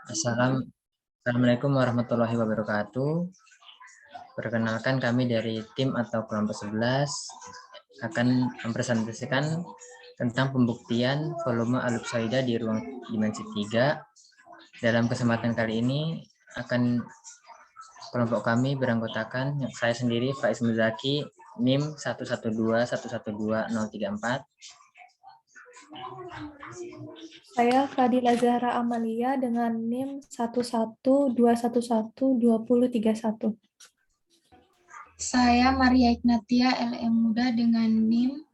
Assalamualaikum warahmatullahi wabarakatuh. Perkenalkan kami dari tim atau kelompok 11 akan mempresentasikan tentang pembuktian volume alupsoida di ruang dimensi 3. Dalam kesempatan kali ini akan kelompok kami beranggotakan saya sendiri Faiz Muzaki, NIM 1121121034. Saya Fadila Zahra Amalia dengan NIM 1121112031. Saya Maria Ignatia LM Muda dengan NIM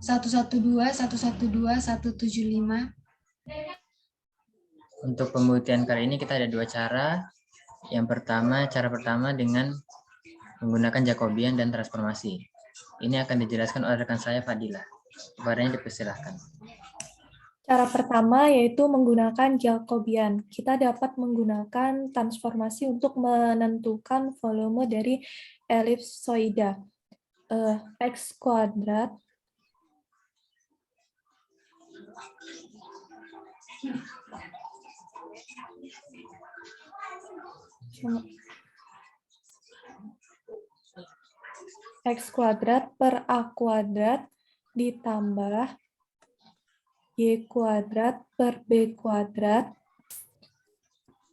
1121121755. Untuk pembuktian kali ini kita ada dua cara. Cara pertama dengan menggunakan Jacobian dan transformasi. Ini akan dijelaskan oleh rekan saya Fadila. Kepadanya dipersilahkan. Cara pertama yaitu menggunakan Jacobian. Kita dapat menggunakan transformasi untuk menentukan volume dari elipsoida. X kuadrat per A kuadrat ditambah Y kuadrat per B kuadrat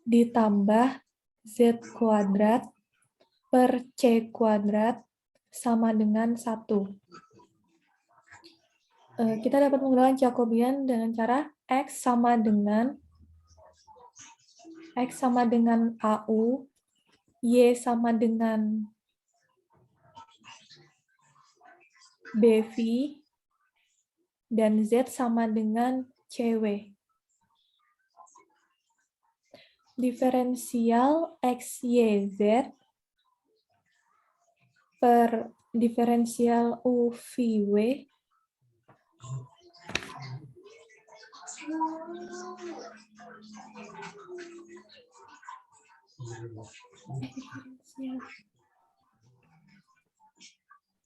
ditambah Z kuadrat per C kuadrat sama dengan 1. Kita dapat menggunakan Jacobian dengan cara X sama dengan AU, Y sama dengan BV, dan Z sama dengan CW. Diferensial XYZ per diferensial UVW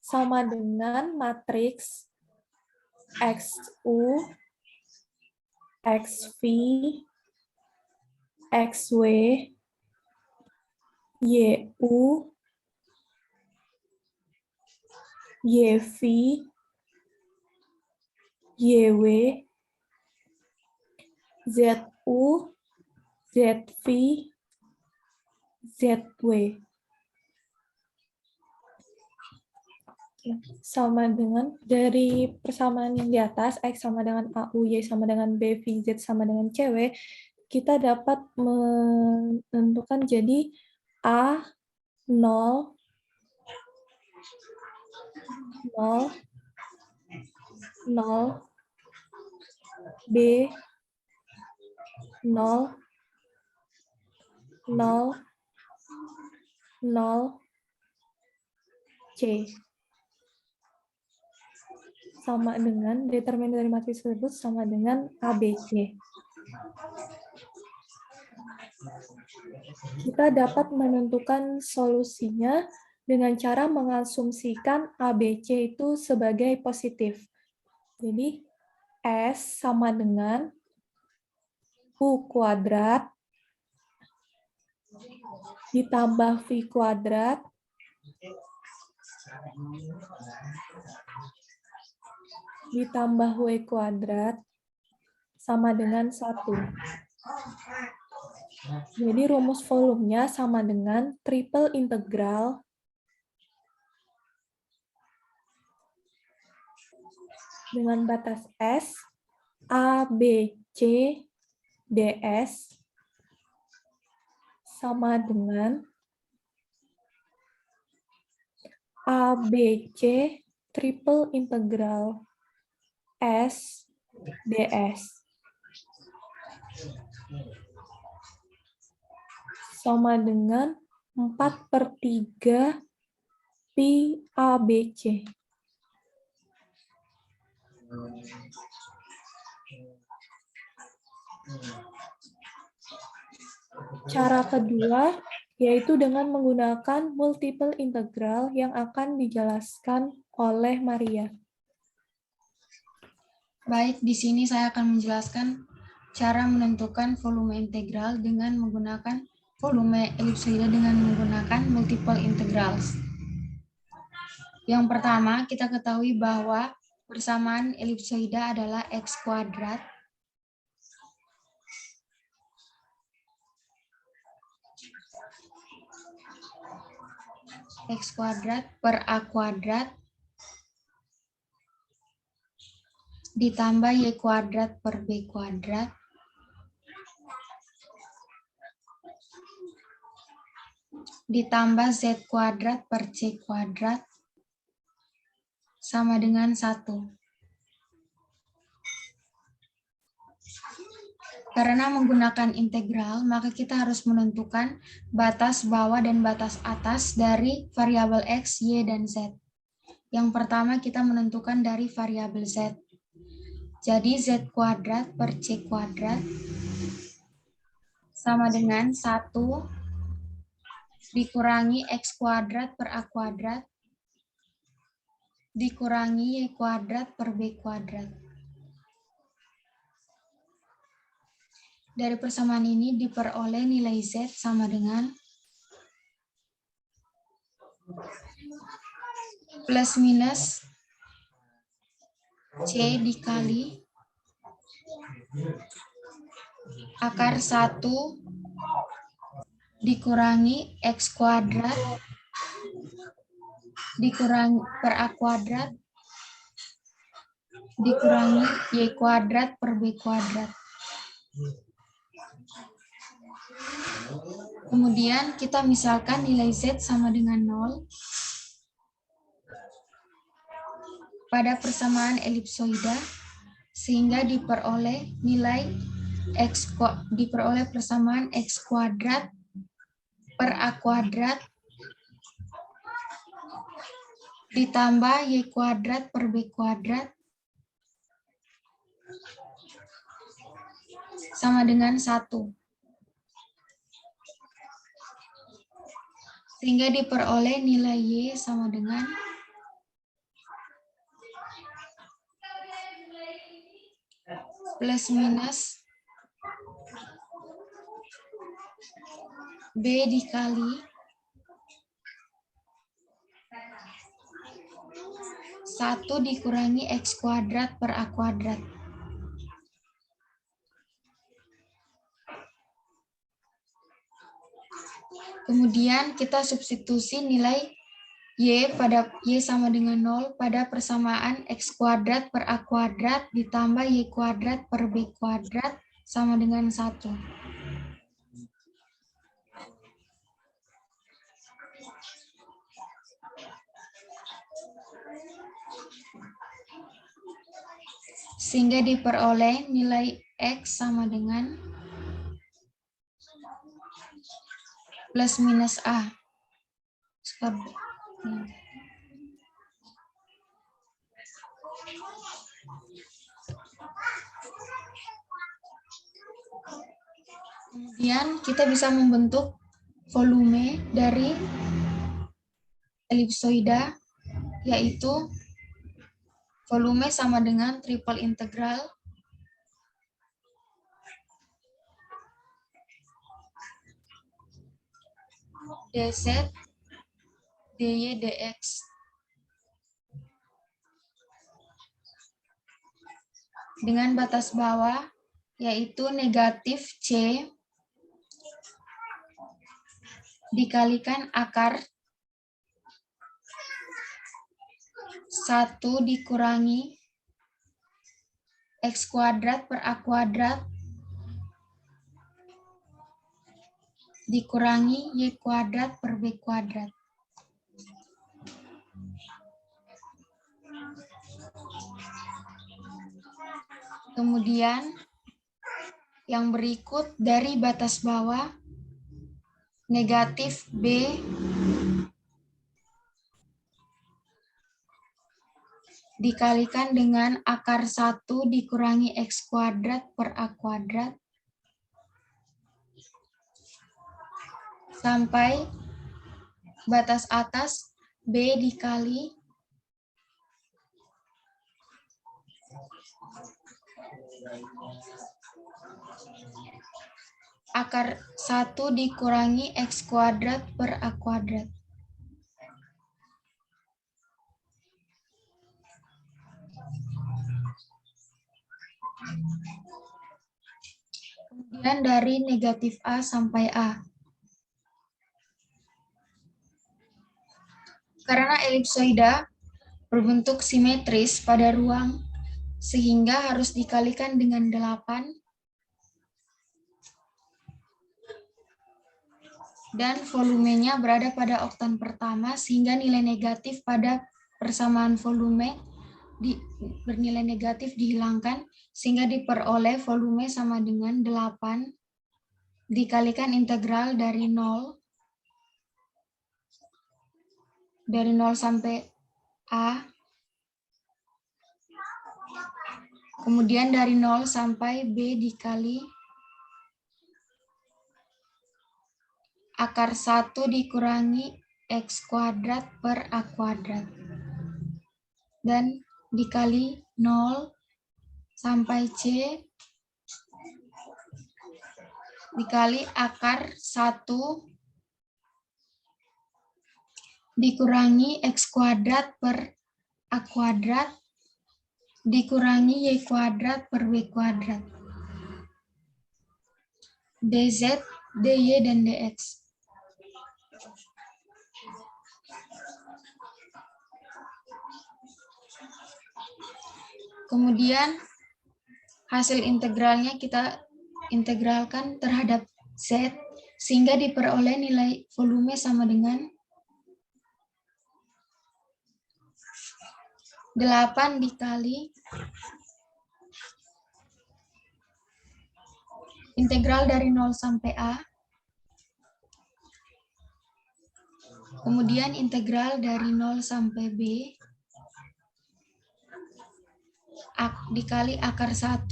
sama dengan matriks XU, XV, XW, YU, YV, YW, ZU, ZV, ZW. Sama dengan dari persamaan yang di atas, X sama dengan AU, Y sama dengan BV, Z sama dengan CW, kita dapat menentukan jadi A 0, 0, 0, B 0, 0, 0, C. Sama dengan determinan dari matriks tersebut sama dengan ABC. Kita dapat menentukan solusinya dengan cara mengasumsikan ABC itu sebagai positif. Jadi S sama dengan U kuadrat ditambah V kuadrat ditambah W kuadrat sama dengan 1. Jadi rumus volumenya sama dengan triple integral dengan batas S, A, B, C, DS sama dengan A, B, C, triple integral S, DS. Sama dengan 4/3 Pi ABC. Cara kedua yaitu dengan menggunakan multiple integral yang akan dijelaskan oleh Maria. Baik, di sini saya akan menjelaskan cara menentukan volume integral dengan menggunakan volume elipsoida dengan menggunakan multiple integrals. Yang pertama, kita ketahui bahwa persamaan elipsoida adalah X kuadrat per A kuadrat ditambah Y kuadrat per B kuadrat ditambah Z kuadrat per C kuadrat sama dengan 1. Karena menggunakan integral, maka kita harus menentukan batas bawah dan batas atas dari variabel X, Y, dan Z. Yang pertama kita menentukan dari variabel Z. Jadi Z kuadrat per C kuadrat sama dengan 1 dikurangi X kuadrat per A kuadrat dikurangi Y kuadrat per B kuadrat. Dari persamaan ini diperoleh nilai Z sama dengan plus minus C dikali akar 1 dikurangi X kuadrat dikurangi per A kuadrat dikurangi Y kuadrat per B kuadrat. Kemudian kita misalkan nilai Z sama dengan 0 pada persamaan elipsoida sehingga diperoleh nilai diperoleh persamaan X kuadrat per A kuadrat ditambah Y kuadrat per B kuadrat sama dengan 1. Sehingga diperoleh nilai Y sama dengan plus minus B dikali 1 dikurangi X kuadrat per A kuadrat. Kemudian kita substitusi nilai Y sama dengan 0 pada persamaan X kuadrat per A kuadrat ditambah Y kuadrat per B kuadrat sama dengan 1. Sehingga diperoleh nilai X sama dengan plus minus A. Kemudian kita bisa membentuk volume dari elipsoida, yaitu volume sama dengan triple integral dz dy dx dengan batas bawah yaitu negatif C dikalikan akar 1 dikurangi X kuadrat per A kuadrat dikurangi Y kuadrat per B kuadrat. Kemudian yang berikut dari batas bawah negatif B dikalikan dengan akar 1 dikurangi X kuadrat per A kuadrat sampai batas atas B dikali akar 1 dikurangi X kuadrat per A kuadrat. Kemudian dari negatif A sampai A. Karena elipsoida berbentuk simetris pada ruang, sehingga harus dikalikan dengan 8, dan volumenya berada pada oktan pertama, sehingga nilai negatif pada persamaan volume bernilai negatif dihilangkan, sehingga diperoleh volume sama dengan 8 dikalikan integral dari 0 sampai A, kemudian dari 0 sampai B dikali akar 1 dikurangi X kuadrat per A kuadrat. Dan dikali 0 sampai C dikali akar 1 dikurangi X kuadrat per A kuadrat dikurangi Y kuadrat per B kuadrat. DZ, DY, dan DX. Kemudian hasil integralnya kita integralkan terhadap Z, sehingga diperoleh nilai volume sama dengan 8 dikali integral dari 0 sampai A, kemudian integral dari 0 sampai B, dikali akar 1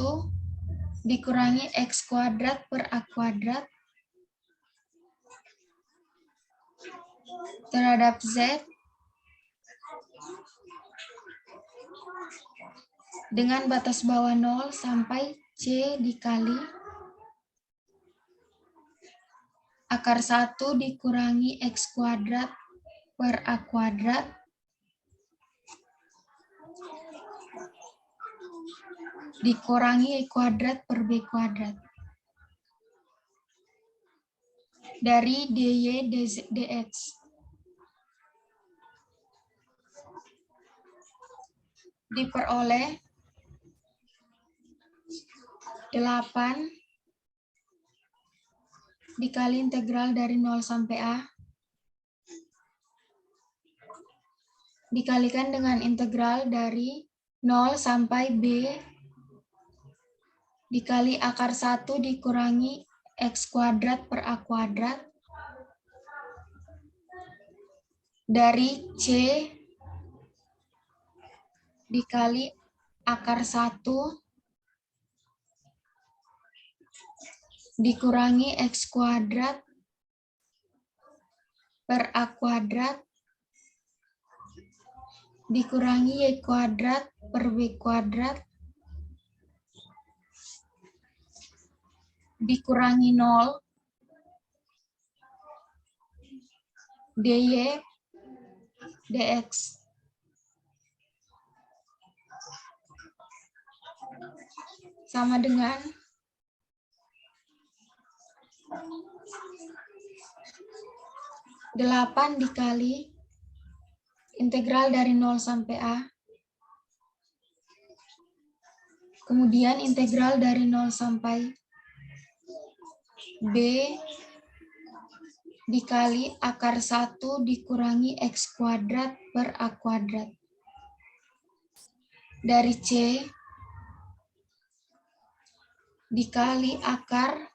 dikurangi X kuadrat per A kuadrat terhadap Z dengan batas bawah 0 sampai C dikali akar 1 dikurangi X kuadrat per A kuadrat dikurangi Y kuadrat per B kuadrat. Dari DY DX. Diperoleh 8 dikali integral dari 0 sampai A dikalikan dengan integral dari 0 sampai B dikali akar 1 dikurangi X kuadrat per A kuadrat dari C dikali akar 1 dikurangi X kuadrat per A kuadrat dikurangi Y kuadrat per B kuadrat dikurangi 0 DY DX. Sama dengan 8 dikali integral dari 0 sampai A, kemudian integral dari 0 sampai B dikali akar 1 dikurangi X kuadrat per A kuadrat. Dari C dikali akar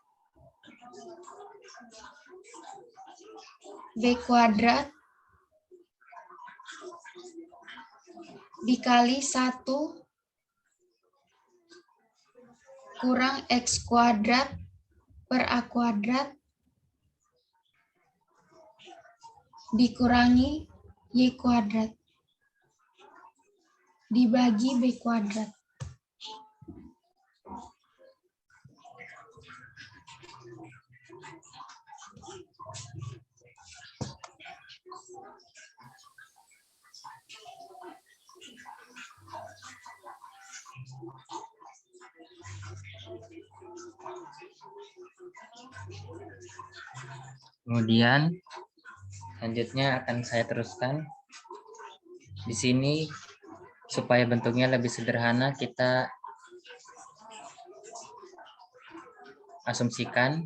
B kuadrat dikali 1 kurang X kuadrat per A kuadrat dikurangi Y kuadrat dibagi B kuadrat. Kemudian selanjutnya akan saya teruskan. Di sini supaya bentuknya lebih sederhana, kita asumsikan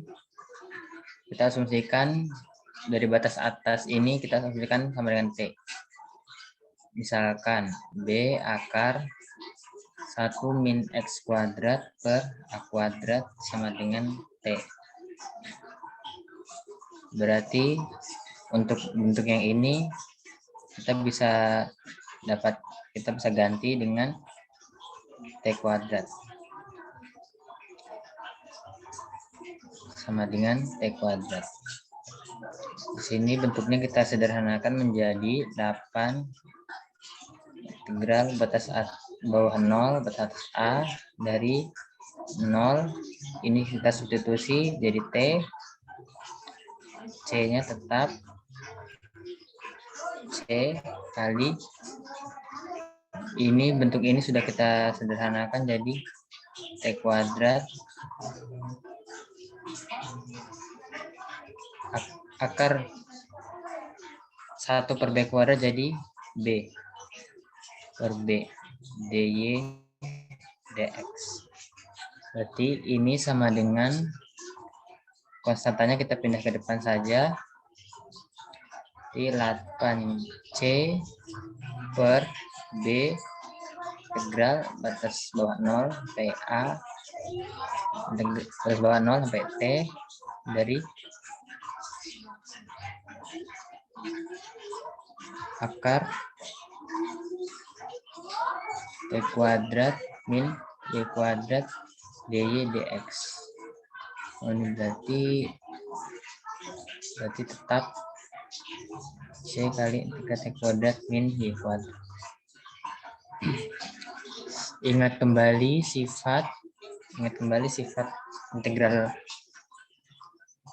dari batas atas ini kita asumsikan sama dengan T. Misalkan B akar 1 min X kuadrat per A kuadrat sama dengan T. Berarti untuk bentuk yang ini kita bisa ganti dengan T kuadrat sama dengan T kuadrat. Di sini bentuknya kita sederhanakan menjadi 8 integral batas bawah 0 batas A dari 0. Ini kita substitusi jadi T. C-nya tetap C kali ini, bentuk ini sudah kita sederhanakan jadi T kuadrat akar 1 per B kuadrat jadi B per B dy dx. Berarti ini sama dengan konstantanya kita pindah ke depan saja. Di 8C per B integral batas bawah 0 sampai A batas bawah 0 sampai T dari akar T kuadrat min Y kuadrat dy dx. Ini berarti tetap C kali T kuadrat min Y kuadrat. Ingat kembali sifat integral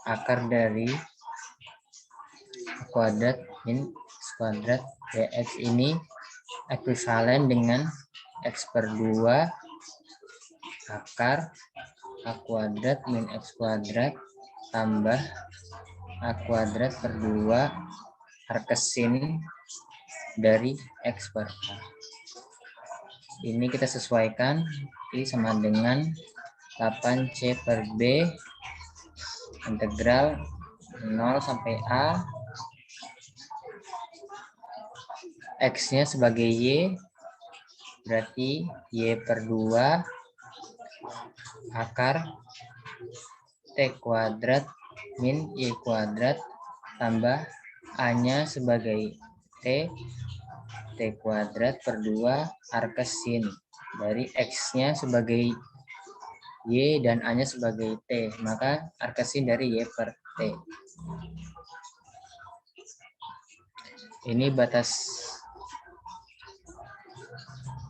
akar dari A kuadrat min X kuadrat dx ini ekuivalen dengan X per 2 akar A kuadrat min X kuadrat tambah A kuadrat per 2 arkesin dari X per A. Ini kita sesuaikan, ini sama dengan 8C per B integral 0 sampai A, X-nya sebagai Y, berarti Y per 2 akar T kuadrat min Y kuadrat tambah A-nya sebagai T kuadrat per 2 arkesin dari X-nya sebagai Y dan A-nya sebagai T, maka arkesin dari Y per T. Ini batas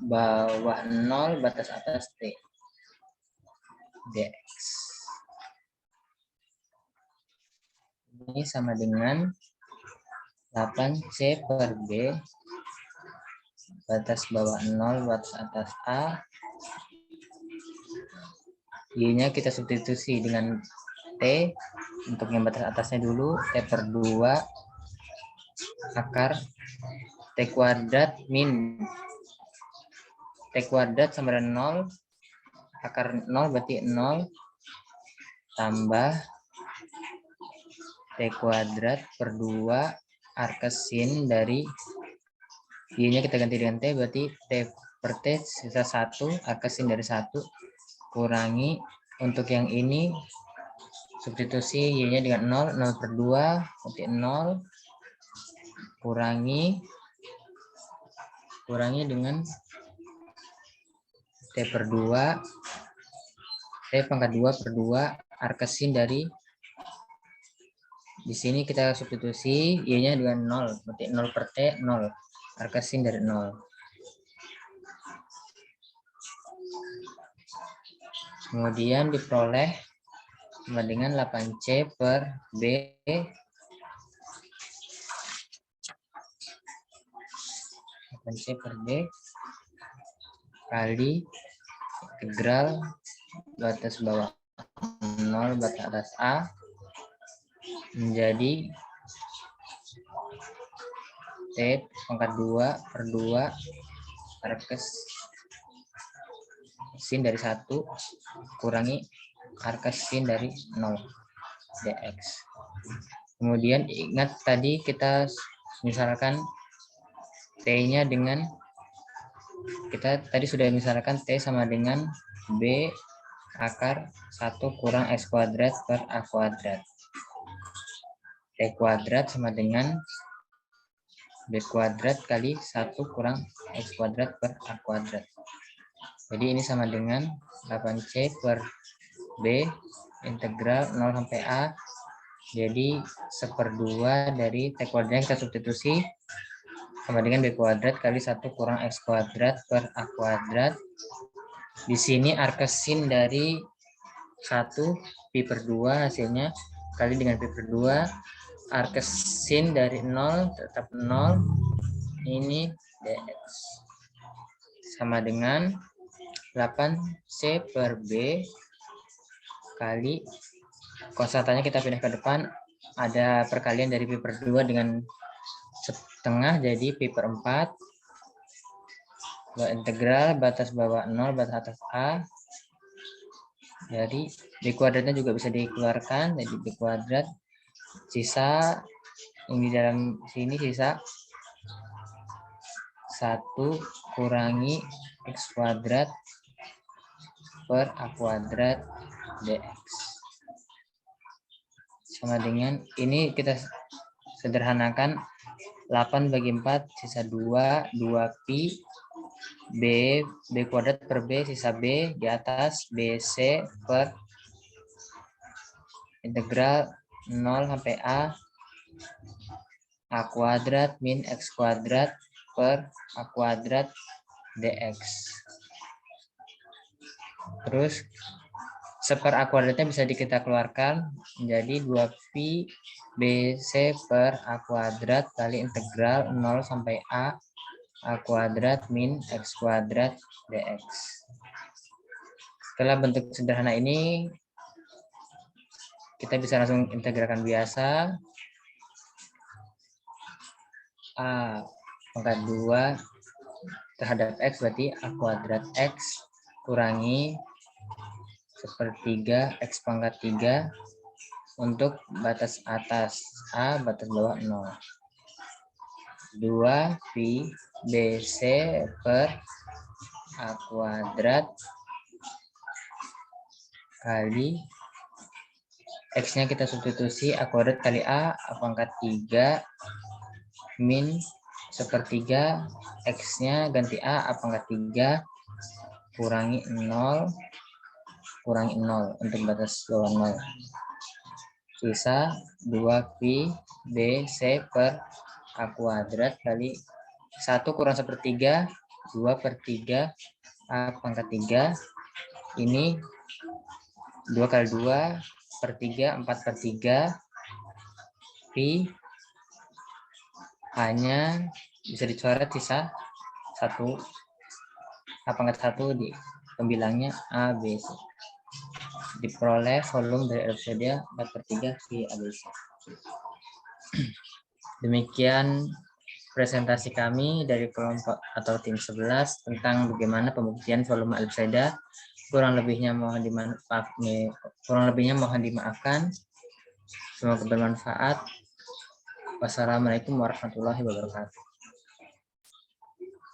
bawah 0, batas atas T dx. Ini sama dengan 8C per B batas bawah 0, batas atas A. Y-nya kita substitusi dengan T. Untuk yang batas atasnya dulu, T per 2 akar T kuadrat min T kuadrat sama dengan 0. Akar 0 berarti 0 tambah T kuadrat per 2 arkesin dari Y-nya kita ganti dengan T, berarti T per T sisa 1, arkesin dari 1, kurangi untuk yang ini substitusi Y-nya dengan 0, 0 per 2 berarti 0, kurangi dengan T per 2, T pangkat 2 per 2 arkesin dari, di sini kita substitusi Y-nya dengan 0, berarti 0 per T 0, arkesin dari 0. Kemudian diperoleh sama dengan 8C per B 8C per B kali integral batas bawah 0 batas atas A menjadi T pangkat 2 per 2 arcus sin dari 1 kurangi arcus sin dari 0 dx. Kemudian ingat tadi kita misalkan T-nya dengan, kita tadi sudah misalkan T sama dengan B akar 1 kurang X kuadrat per A kuadrat. T kuadrat sama dengan B kuadrat kali 1 kurang X kuadrat per A kuadrat. Jadi ini sama dengan 8C per B integral 0 sampai A. Jadi 1/2 dari T kuadrat kita substitusi sama dengan B kuadrat kali 1 kurang X kuadrat per A kuadrat. Di sini arcus sin dari 1 pi per 2 hasilnya kali dengan pi per 2. Arcus sin dari 0 tetap 0. Ini dx. Sama dengan 8C per B kali konstantanya kita pindah ke depan, ada perkalian dari pi per 2 dengan setengah jadi pi per 4 integral batas bawah 0 batas atas A. Jadi B kuadratnya juga bisa dikeluarkan, jadi B kuadrat sisa ini dalam sini sisa 1 kurangi X kuadrat per A kuadrat dx. Sama dengan ini kita sederhanakan 8 bagi 4 sisa 2 pi B kuadrat per B sisa B di atas BC per integral 0 sampai A kuadrat min X kuadrat per A kuadrat dx. Terus seper A kuadratnya bisa kita keluarkan menjadi 2pi BC per A kuadrat kali integral 0 sampai A kuadrat min X kuadrat dx. Setelah bentuk sederhana ini, kita bisa langsung integralkan biasa. A pangkat 2 terhadap X berarti A kuadrat X kurangi 1/3 X pangkat 3 untuk batas atas A, batas bawah 0. 2 pi BC per A kuadrat kali X-nya kita substitusi A kuadrat kali A pangkat 3 min 1/3 X-nya ganti A pangkat 3 kurangi 0 untuk batas bawah 0. Sisa 2pi BC per A kuadrat kali 1 kurang 1/3 2/3 A pangkat 3. Ini 2 kali 2/3 4/3 pi hanya bisa dicoret sisa 1 A pangkat 1 di pembilangnya A, B, C. Diperoleh volume dari Euclidean 4/3 pi ABC. Demikian presentasi kami dari kelompok atau tim 11 tentang bagaimana pembuktian volume ellipsoida. Kurang lebihnya mohon dimaafkan. Semoga bermanfaat. Wassalamualaikum warahmatullahi wabarakatuh.